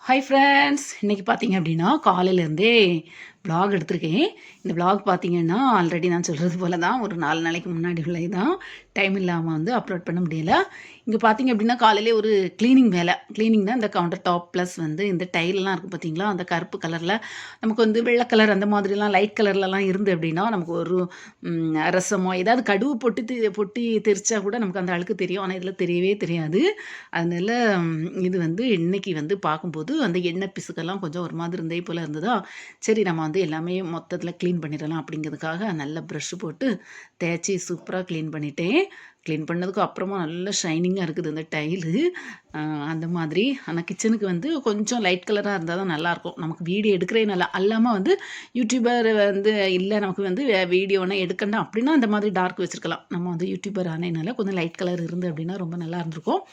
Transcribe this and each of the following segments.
Hi friends, இன்றைக்கி பார்த்தீங்க அப்படின்னா காலையிலேருந்தே வ்ளாக் எடுத்திருக்கேன். இந்த வ்ளாக் பார்த்தீங்கன்னா ஆல்ரெடி நான் சொல்கிறது போல தான் ஒரு 4 நாளைக்கு முன்னாடி உள்ளது தான். டைம் இல்லாமல் வந்து அப்லோட் பண்ண முடியல. இங்கே பார்த்தீங்க அப்படின்னா காலையிலே ஒரு க்ளீனிங் வேலை. க்ளீனிங்னா இந்த கவுண்டர் டாப் ப்ளஸ் வந்து இந்த டைலெலாம் இருக்குது பார்த்தீங்களா, அந்த கருப்பு கலரில் நமக்கு வந்து வெள்ளை கலர் அந்த மாதிரிலாம் லைட் கலர்லலாம் இருந்து அப்படின்னா நமக்கு ஒரு ரசமோ ஏதாவது கடுவு பொட்டி தெரிச்சா கூட நமக்கு அந்த அழுக்கு தெரியும். ஆனால் இதில் தெரியவே தெரியாது. அதனால இது வந்து இன்னைக்கு வந்து பார்க்கும்போது அந்த எண்ணெய் பிசுக்கெல்லாம் கொஞ்சம் ஒரு மாதிரி இருந்தே போல் இருந்ததா, சரி நம்ம வந்து எல்லாமே மொத்தத்தில் க்ளீன் பண்ணிடலாம் அப்படிங்கிறதுக்காக நல்ல ப்ரஷ்ஷு போட்டு தேய்ச்சி சூப்பராக க்ளீன் பண்ணிட்டேன். க்ளீன் பண்ணதுக்கு அப்புறமா நல்ல ஷைனிங்காக இருக்குது இந்த டைலு. அந்த மாதிரி. ஆனால் கிச்சனுக்கு வந்து கொஞ்சம் லைட் கலராக இருந்தால் தான் நல்லாயிருக்கும். நமக்கு வீடியோ எடுக்கிறே நல்லா அல்லாமல் வந்து யூடியூபர் வந்து இல்லை நமக்கு வந்து வீடியோனா எடுக்கணும் அப்படின்னா அந்த மாதிரி டார்க் வச்சுருக்கலாம். நம்ம வந்து யூடியூபர் ஆனதுனால கொஞ்சம் லைட் கலர் இருந்து அப்படின்னா ரொம்ப நல்லா இருந்திருக்கும்.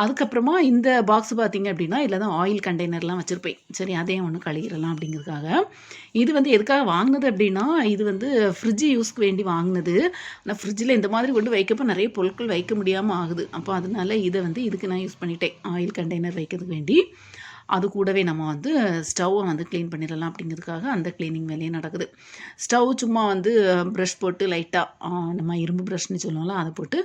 அதுக்கப்புறமா இந்த பாக்ஸ் பார்த்தீங்க அப்படின்னா இதில் தான் ஆயில் கண்டெய்னர்லாம் வச்சுருப்பேன். சரி அதையும் ஒன்று கழுவிடலாம் அப்படிங்கிறதுக்காக. இது வந்து எதுக்காக வாங்கினது அப்படின்னா, இது வந்து ஃப்ரிட்ஜ் யூஸ்க்கு வேண்டி வாங்கினது. ஆனால் ஃப்ரிட்ஜில் இந்த மாதிரி கொண்டு வைக்கப்போ நிறைய பொருட்கள் வைக்க முடியாமல் ஆகுது. அப்போ அதனால இதை வந்து இதுக்கு நான் யூஸ் பண்ணிட்டேன். ஆயில் கண்டெய்னர் வைக்கிறதுக்கு வேண்டி. அது கூடவே நம்ம வந்து ஸ்டவ்வை வந்து க்ளீன் பண்ணிடலாம் அப்படிங்கிறதுக்காக அந்த க்ளீனிங் வேலையும் நடக்குது. ஸ்டவ் சும்மா வந்து ப்ரஷ் போட்டு லைட்டாக நம்ம இரும்பு ப்ரஷ்னு சொல்லுவோம்ல, அதை போட்டு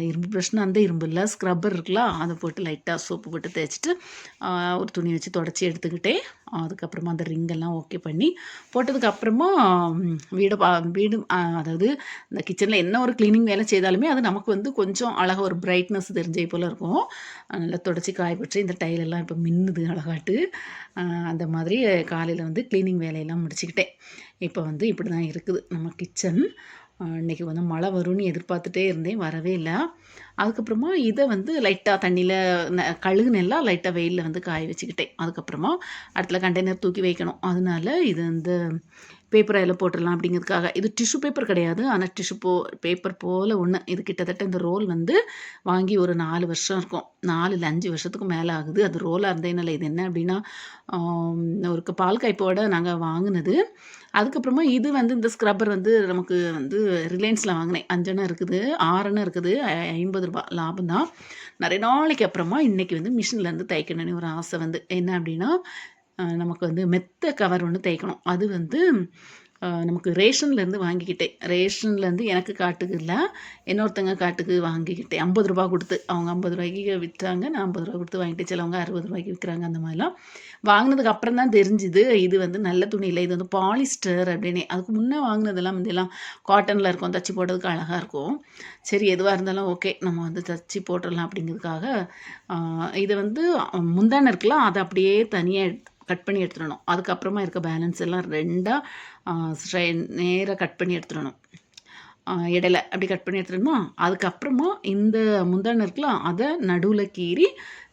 இரும்பு ப்ரஷ்னு அந்த இரும்பு இல்லை, ஸ்க்ரப்பர் இருக்குல்ல, அதை போட்டு லைட்டாக சோப்பு போட்டு தேய்ச்சிட்டு ஒரு துணி வச்சு தொடச்சி எடுத்துக்கிட்டேன். அதுக்கப்புறமா அந்த ரிங்கெல்லாம் ஓகே பண்ணி போட்டதுக்கப்புறமா வீடு அதாவது இந்த கிச்சனில் என்ன ஒரு க்ளீனிங் வேலை செய்தாலுமே அது நமக்கு வந்து கொஞ்சம் அழகாக ஒரு பிரைட்னஸ் தெரிஞ்சே போல் இருக்கும். நல்லா தொடச்சி காயப்பட்டு இந்த டைலெல்லாம் இப்போ மின்னுது அழகாட்டு. அந்த மாதிரி காலையில் வந்து க்ளீனிங் வேலையெல்லாம் முடிச்சுக்கிட்டேன். இப்போ வந்து இப்படி தான் இருக்குது நம்ம கிச்சன். இன்றைக்கி வந்து மழை வரும்னு எதிர்பார்த்துட்டே இருந்தேன், வரவே இல்லை. அதுக்கப்புறமா இதை வந்து லைட்டாக தண்ணியில் கழுகுனெல்லாம் லைட்டாக வெயிலில் வந்து காய வச்சுக்கிட்டேன். அதுக்கப்புறமா இடத்துல கண்டெய்னர் தூக்கி வைக்கணும். அதனால இது வந்து பேப்பர் அதில் போட்டுடலாம் அப்படிங்கிறதுக்காக. இது டிஷ்யூ பேப்பர் கிடையாது, ஆனால் பேப்பர் போல் ஒன்று. இது கிட்டத்தட்ட இந்த ரோல் வந்து வாங்கி ஒரு 4 வருஷம் இருக்கும். 4 இல்லை 5 வருஷத்துக்கு மேலே ஆகுது. அது ரோலாக இருந்தேனால இது என்ன அப்படின்னா ஒரு பால் காய்ப்போட நாங்கள் வாங்கினது. அதுக்கப்புறமா இது வந்து இந்த ஸ்க்ரப்பர் வந்து நமக்கு வந்து ரிலையன்ஸில் வாங்கினேன். 5 அணை இருக்குது, 6 அணை இருக்குது, ₹50 லாபம் தான். நிறைய நாளைக்கு அப்புறமா இன்றைக்கி வந்து மிஷின்லேருந்து தைக்கணும்னு ஒரு ஆசை வந்து. என்ன அப்படின்னா நமக்கு வந்து மெத்த கவர் ஒன்று தைக்கணும். அது வந்து நமக்கு ரேஷன்லேருந்து வாங்கிக்கிட்டேன். ரேஷன்லேருந்து எனக்கு காட்டுக்கு இல்லை, இன்னொருத்தங்க காட்டுக்கு வாங்கிக்கிட்டேன். ₹50 கொடுத்து. அவங்க ₹50 விற்றாங்க, நான் ₹50 கொடுத்து வாங்கிட்டேன். சிலவங்க ₹60 விற்கிறாங்க. அந்த மாதிரிலாம் வாங்கினதுக்கு அப்புறம் தான் தெரிஞ்சுது இது வந்து நல்ல துணி இல்லை, இது வந்து பாலிஸ்டர் அப்படின்னு. அதுக்கு முன்னே வாங்கினதெல்லாம் முந்தையெல்லாம் காட்டனில் இருக்கும், தச்சு போடுறதுக்கு அழகாக இருக்கும். சரி எதுவாக இருந்தாலும் ஓகே நம்ம வந்து தச்சு போட்டுடலாம் அப்படிங்கிறதுக்காக இதை வந்து முந்தானை இருக்கலாம், அதை அப்படியே தனியாக கட் பண்ணி எடுத்துடணும். அதுக்கப்புறமா இருக்க பேலன்ஸ் எல்லாம் 2ஆக நேராக கட் பண்ணி எடுத்துடணும். இடையில அப்படி கட் பண்ணி எடுத்துடணுமா. அதுக்கப்புறமா இந்த முந்தானை இருக்கலாம், அதை நடுவில் கீறி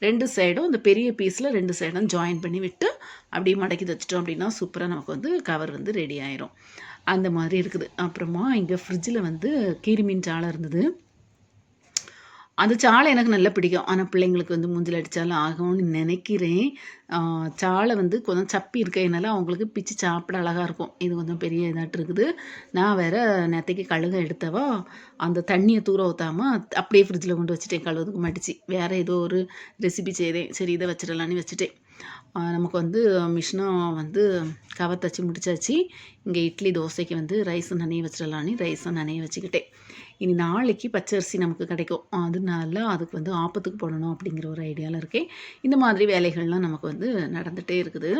2 சைடும் இந்த பெரிய பீஸில் 2 சைடும் ஜாயின் பண்ணி விட்டு அப்படியே மடக்கி தைச்சிட்டோம் அப்படின்னா சூப்பராக நமக்கு வந்து கவர் வந்து ரெடி ஆயிரும். அந்த மாதிரி இருக்குது. அப்புறமா இங்கே ஃப்ரிட்ஜில் வந்து கீரி மீன் சாலை இருந்தது. அந்த சாலை எனக்கு நல்லா பிடிக்கும். ஆனால் பிள்ளைங்களுக்கு வந்து மூஞ்சில் அடித்தாலும் ஆகும்னு நினைக்கிறேன். சாலை வந்து கொஞ்சம் சப்பி இருக்கிறதுனால அவங்களுக்கு பிச்சு சாப்பிட அழகாக இருக்கும். இது கொஞ்சம் பெரிய இதாட்டு இருக்குது. நான் வேறு நேற்றைக்கு கழுக எடுத்தவா அந்த தண்ணியை தூர ஊற்றாமல் அப்படியே ஃப்ரிட்ஜில் கொண்டு வச்சுட்டேன், கழுவுறதுக்கு மடித்து. வேறு ஏதோ ஒரு ரெசிபி செய்தேன், சரி இதை வச்சிடலான்னு வச்சுட்டேன். நமக்கு வந்து மிஷினும் வந்து கவர் தச்சு முடிச்சாச்சு. இங்கே இட்லி தோசைக்கு வந்து ரைஸும் நனைய வச்சிடலான்னு ரைஸும் நனைய வச்சுக்கிட்டேன். இனி நாளைக்கு பச்சரிசி நமக்கு கிடைக்கும், அதனால அதுக்கு வந்து ஆப்பத்துக்கு போடணும் அப்படிங்கிற ஒரு ஐடியாவில் இருக்கேன். இந்த மாதிரி வேலைகள்லாம் நமக்கு வந்து நடந்துகிட்டே இருக்குது.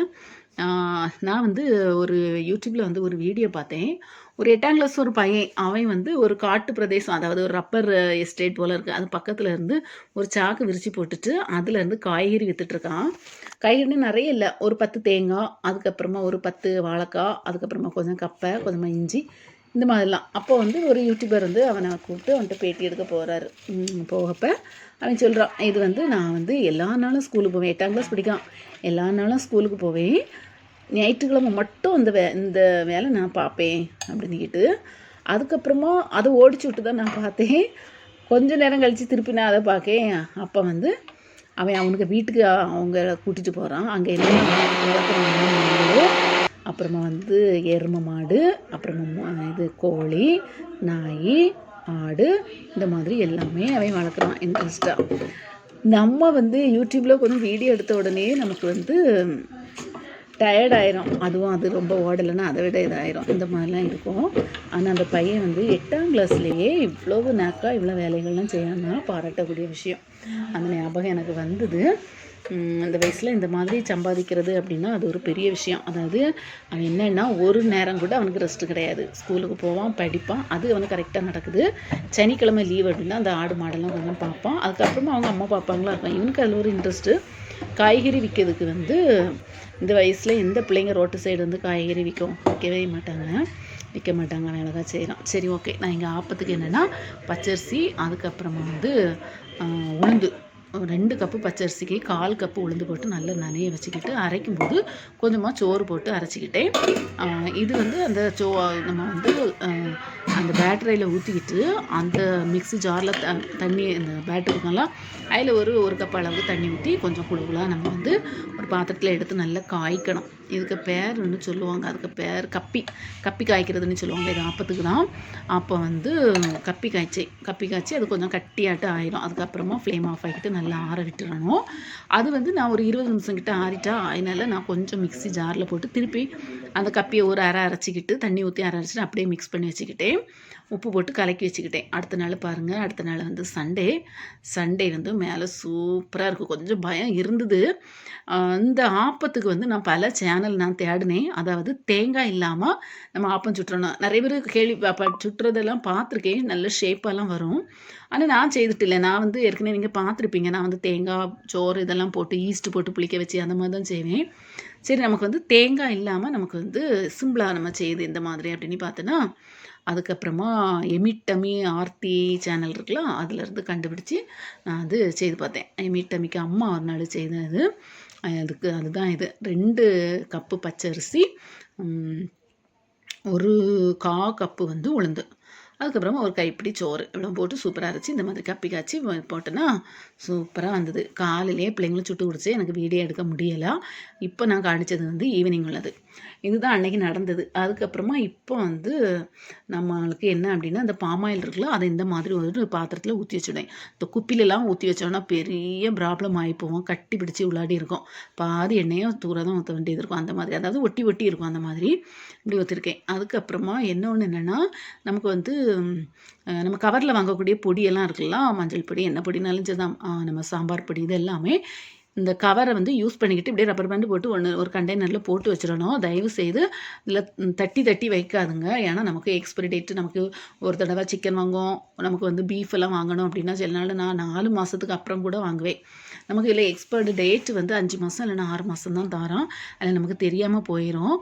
நான் வந்து ஒரு யூடியூப்பில் வந்து ஒரு வீடியோ பார்த்தேன். ஒரு 8ஆம் கிளாஸ் ஒரு பையன், அவன் வந்து ஒரு காட்டு பிரதேசம், அதாவது ஒரு ரப்பர் எஸ்டேட் போல் இருக்குது, அது பக்கத்தில் இருந்து ஒரு சாக்கு விரித்து போட்டுட்டு அதுலேருந்து காய்கறி விற்றுட்ருக்கான். காய்கறி நிறைய இல்லை, ஒரு 10 தேங்காய், அதுக்கப்புறமா ஒரு 10 வாழைக்காய், அதுக்கப்புறமா கொஞ்சம் கப்பை, கொஞ்சமாக இஞ்சி, இந்த மாதிரிலாம். அப்போ வந்து ஒரு யூடியூபர் வந்து அவனை கூப்பிட்டு அவன்கிட்ட பேட்டி எடுக்க போகிறாரு. போகப்போ அவன் சொல்கிறான், இது வந்து நான் வந்து எல்லா நாளும் ஸ்கூலுக்கு போவேன், 8ஆம் கிளாஸ் படிக்கான், எல்லா நாளும் ஸ்கூலுக்கு போவேன், ஞாயிற்றுக்கிழமை மட்டும் இந்த வேலை நான் பார்ப்பேன் அப்படின்னு கேட்டு. அதுக்கப்புறமா அதை ஓடிச்சு விட்டு தான் நான் பார்த்தேன். கொஞ்சம் நேரம் கழித்து திருப்பி நான் அதை பார்க்கேன். அப்போ வந்து அவன் அவனுக்கு வீட்டுக்கு அவங்க கூட்டிகிட்டு போகிறான். அங்கே என்ன வளர்க்குறாங்க, அப்புறமா வந்து எருமை மாடு, அப்புறமா இது கோழி, நாய், ஆடு, இந்த மாதிரி எல்லாமே அவன் வளர்க்குறான் இன்ட்ரெஸ்ட்டாக. நம்ம வந்து யூடியூப்பில் கொஞ்சம் வீடியோ எடுத்த உடனே நமக்கு வந்து டயர்ட் ஆயிரும். அதுவும் அது ரொம்ப ஓடலைன்னா அதை விட இதாயிரும். இந்த மாதிரிலாம் இருக்கும். ஆனால் அந்த பையன் வந்து 8ஆம் கிளாஸ்லேயே இவ்வளவு நேக்கா இவ்வளோ வேலைகள்லாம் செய்யணும்னா பாராட்டக்கூடிய விஷயம். அந்த ஞாபகம் எனக்கு வந்தது. அந்த வயசில் இந்த மாதிரி சம்பாதிக்கிறது அப்படின்னா அது ஒரு பெரிய விஷயம். அதாவது அவன் என்னென்னா ஒரு நேரம் கூட அவனுக்கு ரெஸ்ட்டு கிடையாது. ஸ்கூலுக்கு போவான், படிப்பான், அது அவனுக்கு கரெக்டாக நடக்குது. சனிக்கிழமை லீவ் அப்படின்னா அந்த ஆடு மாடெல்லாம் கொஞ்சம் பார்ப்பான். அதுக்கப்புறமா அவங்க அம்மா பாப்பாங்களா இருப்பான். இவனுக்கு அதில் ஒரு இன்ட்ரெஸ்ட்டு. காய்கறி விற்கிறதுக்கு வந்து இந்த வயசில் எந்த பிள்ளைங்க ரோட்டு சைடு வந்து காய்கறி விற்கவே மாட்டாங்க. அவன் அழகாக செய்கிறான். சரி, ஓகே. நான் இங்கே ஆப்பத்துக்கு என்னென்னா பச்சரிசி, அதுக்கப்புறமா வந்து உளுந்து 2 கப்பு பச்சரிசிக்கு 1/4 கப்பு உளுந்து போட்டு நல்லா நனைய வச்சுக்கிட்டு அரைக்கும்போது கொஞ்சமாக சோறு போட்டு அரைச்சிக்கிட்டேன். இது வந்து அந்த நம்ம வந்து அந்த பேட்டரியில் ஊற்றிக்கிட்டு அந்த மிக்ஸி ஜாரில் தண்ணி இந்த பேட்டரிக்கெல்லாம் அதில் ஒரு கப் அளவுக்கு தண்ணி ஊற்றி கொஞ்சம் குழுகுலாக நம்ம வந்து ஒரு பாத்திரத்தில் எடுத்து நல்லா காய்க்கணும். இதுக்கு பேருன்னு சொல்லுவாங்க. அதுக்கு பேர் கப்பி காய்க்கிறதுன்னு சொல்லுவாங்க. இது ஆப்பத்துக்கு தான். அப்போ வந்து கப்பி காய்ச்சி அது கொஞ்சம் கட்டியாட்டு ஆயிரும். அதுக்கப்புறமா ஃப்ளேம் ஆஃப் ஆகிக்கிட்டு நல்லா ஆற விட்டுறணும். அது வந்து நான் ஒரு 20 நிமிஷம் கிட்ட ஆறிட்டா, அதனால நான் கொஞ்சம் மிக்ஸி ஜாரில் போட்டு திருப்பி அந்த கப்பியை ஒரு அரைச்சிக்கிட்டு தண்ணி ஊற்றி அரைச்சிட்டு அப்படியே மிக்ஸ் பண்ணி வச்சுக்கிட்டேன். உப்பு போட்டு கலக்கி வச்சுக்கிட்டேன். அடுத்த நாள் பாருங்கள், அடுத்த நாள் வந்து சண்டே வந்து மேலே சூப்பராக இருக்கும். கொஞ்சம் பயம் இருந்தது. இந்த ஆப்பத்துக்கு வந்து நான் பல சேனல் நான் தேடினேன். அதாவது தேங்காய் இல்லாமல் நம்ம ஆப்பம் சுட்டுறணும். நிறைய பேர் சுட்டுறதெல்லாம் பார்த்துருக்கேன். நல்ல ஷேப்பாலாம் வரும். ஆனால் நான் செய்துட்டு இல்லை. நான் வந்து ஏற்கனவே நீங்கள் பார்த்துருப்பீங்க. நான் வந்து தேங்காய் சோறு இதெல்லாம் போட்டு ஈஸ்ட்டு போட்டு புளிக்க வச்சு அந்த மாதிரி தான் செய்வேன். சரி, நமக்கு வந்து தேங்காய் இல்லாமல் நமக்கு வந்து சிம்பிளாக நம்ம செய்யுது இந்த மாதிரி அப்படின்னு பார்த்தோன்னா, அதுக்கப்புறமா எமிட்டமி ஆர்த்தி சேனல் இருக்குல்ல, அதுலேருந்து கண்டுபிடிச்சி நான் அது செய்து பார்த்தேன். எமிட்டமிக்கு அம்மா ஒரு நாள் செய்தது. அதுதான் இது. 2 கப்பு பச்சரிசி, 1/4 கப்பு வந்து உளுந்து, அதுக்கப்புறமா ஒரு கைப்பிடி சோறு இவ்வளோ போட்டு சூப்பராக அரைச்சி இந்த மாதிரி கப்பி காய்ச்சி போட்டேன்னா சூப்பராக வந்தது. காலையிலே பிள்ளைங்களும் சுட்டு குடிச்சு எனக்கு வீடியோ எடுக்க முடியலை. இப்போ நான் காணிச்சது வந்து ஈவினிங் உள்ளது. இதுதான் அன்றைக்கி நடந்தது. அதுக்கப்புறமா இப்போ வந்து நம்மளுக்கு என்ன அப்படின்னா, அந்த பாமாயில் இருக்குல்ல, அதை இந்த மாதிரி ஒரு பாத்திரத்தில் ஊற்றி வச்சுடுவேன். இந்த குப்பிலெல்லாம் ஊற்றி வச்சோன்னா பெரிய ப்ராப்ளம் ஆகி போவோம். கட்டி பிடிச்சி உள்ளாடி இருக்கும். பாதி எண்ணெயும் தூர தான் ஊற்ற வேண்டியது இருக்கும். அந்த மாதிரி, அதாவது ஒட்டி இருக்கும். அந்த மாதிரி இப்படி ஊற்றிருக்கேன். அதுக்கப்புறமா இன்னொன்று என்னென்னா, நமக்கு வந்து நம்ம கவரில் வாங்கக்கூடிய பொடியெல்லாம் இருக்குல்ல, மஞ்சள் பொடி, என்ன பொடினாலும் சரி தான், நம்ம சாம்பார் பொடி, இது எல்லாமே இந்த கவரை வந்து யூஸ் பண்ணிக்கிட்டு இப்படியே ரப்பர் பேண்டு போட்டு ஒரு கண்டெய்னரில் போட்டு வச்சிடணும். தயவு செய்து இதில் தட்டி வைக்காதுங்க. ஏன்னா நமக்கு எக்ஸ்பைரி டேட்டு, நமக்கு ஒரு தடவை சிக்கன் வாங்குவோம், நமக்கு வந்து பீஃப் எல்லாம் வாங்கணும் அப்படின்னா சில நாள் நான் 4 மாதத்துக்கு அப்புறம் கூட வாங்குவேன். நமக்கு இதில் எக்ஸ்பைரி டேட் வந்து 5 மாதம் இல்லைன்னா 6 மாதம் தான் தரோம். அதில் நமக்கு தெரியாமல் போயிடும்.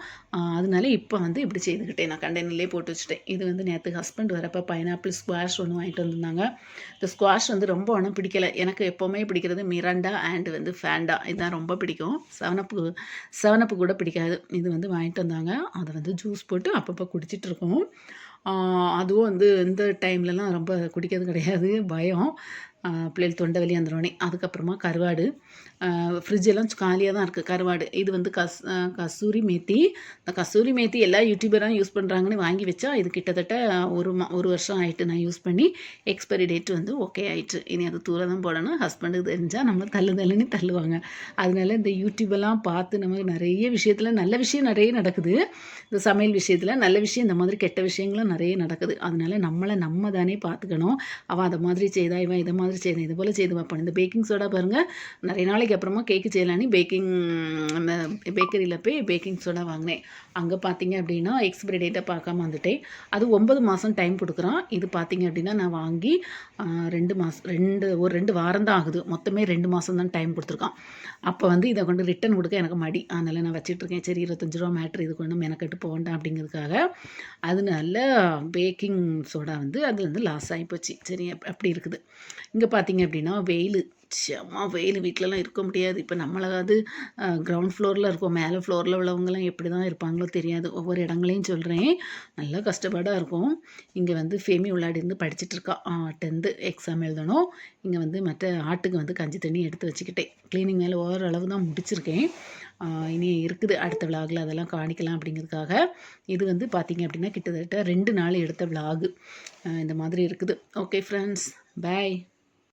அதனால இப்போ வந்து இப்படி செய்துக்கிட்டேன். நான் கண்டெய்னர்லேயே போட்டு வச்சுட்டேன். இது வந்து நேற்று ஹஸ்பண்ட் வரப்போ பைனாப்பிள் ஸ்குவாஷ் ஒன்று வாங்கிட்டு வந்திருந்தாங்க. இந்த ஸ்குவாஷ் வந்து ரொம்ப ஒன்றும் பிடிக்கலை. எனக்கு எப்போவுமே பிடிக்கிறது மிராண்டா அண்ட் வந்து ஃபேண்டா, இதுதான் ரொம்ப பிடிக்கும். 7 அப் கூட பிடிக்காது. இது வந்து வாங்கிட்டு வந்தாங்க. அதை வந்து ஜூஸ் போட்டு அப்பப்போ குடிச்சிட்ருக்கோம். அதுவும் வந்து இந்த டைம்லலாம் ரொம்ப குடிக்கிறது கிடையாது, பயம். பிள்ளைகள் தொண்டை வலி வந்துடுவோனே. அதுக்கப்புறமா கருவாடு, ஃப்ரிட்ஜெல்லாம் காலியாக தான் இருக்குது. கருவாடு இது வந்து கசூரி மேத்தி. இந்த கசூரி மேத்தி எல்லா யூடியூபரும் யூஸ் பண்ணுறாங்கன்னு வாங்கி வச்சா, இது கிட்டத்தட்ட 1 வருஷம் ஆகிட்டு நான் யூஸ் பண்ணி. எக்ஸ்பைரி டேட் வந்து ஓகே ஆகிட்டு. இனி அது தூர தான் போடணும். ஹஸ்பண்டுக்கு தெரிஞ்சால் நம்மளை தள்ளுன்னு தள்ளுவாங்க. அதனால இந்த யூடியூபெல்லாம் பார்த்து நமக்கு நிறைய விஷயத்தில் நல்ல விஷயம் நிறைய நடக்குது. இந்த சமையல் விஷயத்தில் நல்ல விஷயம், இந்த மாதிரி கெட்ட விஷயங்களும் நிறைய நடக்குது. அதனால நம்ம தானே பார்த்துக்கணும். அவள் அதை மாதிரி செய்தா, இவன் இதை மாதிரி செய்தேன், இது போல் செய்து பார்ப்பேன். இந்த பேக்கிங் சோடா பாருங்கள், நிறைய நாளைக்கு அப்புறமா கேக்கு செய்யலான்னு அந்த பேக்கரியில் போய் பேக்கிங் சோடா வாங்கினேன். அங்கே பார்த்தீங்க அப்படின்னா எக்ஸ்பைரி டேட்டை பார்க்காம வந்துட்டேன். அது 9 மாதம் டைம் கொடுக்குறான். இது பார்த்தீங்க அப்படின்னா நான் வாங்கி 2 வாரம் தான் ஆகுது. மொத்தமே 2 மாதம் தான் டைம் கொடுத்துருக்கான். அப்போ வந்து இதை கொண்டு ரிட்டன் கொடுக்க எனக்கு மடி. அதனால் நான் வச்சிட்ருக்கேன். சரி, 25 ரூபா மேட்ரு, இது கொண்டு மெனக்கட்டு போக வேண்டாம் அப்படிங்கிறதுக்காக. அதனால பேக்கிங் சோடா வந்து அதில் வந்து லாஸ் ஆகிப்போச்சு. சரி, அப்படி இருக்குது. இங்கே பார்த்தீங்க அப்படின்னா செம்ம வெயில், வீட்டிலலாம் இருக்க முடியாது. இப்போ நம்மளாவது கிரவுண்ட் ஃப்ளோரில் இருக்கோம். மேலே ஃப்ளோரில் உள்ளவங்கலாம் எப்படி தான் இருப்பாங்களோ தெரியாது. ஒவ்வொரு இடங்களையும் சொல்கிறேன். நல்லா கஷ்டப்பாடாக இருக்கும். இங்கே வந்து ஃபேமி உள்ளாடி இருந்து படிச்சுட்ருக்கா. 10th எக்ஸாம் எழுதணும். இங்கே வந்து மற்ற ஆட்டுக்கு வந்து கஞ்சி தண்ணி எடுத்து வச்சுக்கிட்டேன். க்ளீனிங் மேலே ஓரளவு தான் முடிச்சிருக்கேன். இனி இருக்குது அடுத்த விலாகில், அதெல்லாம் காணிக்கலாம் அப்படிங்கிறதுக்காக. இது வந்து பார்த்திங்க அப்படின்னா கிட்டத்தட்ட 2 நாள் எடுத்த விலாகு இந்த மாதிரி இருக்குது. ஓகே ஃப்ரெண்ட்ஸ், பாய்.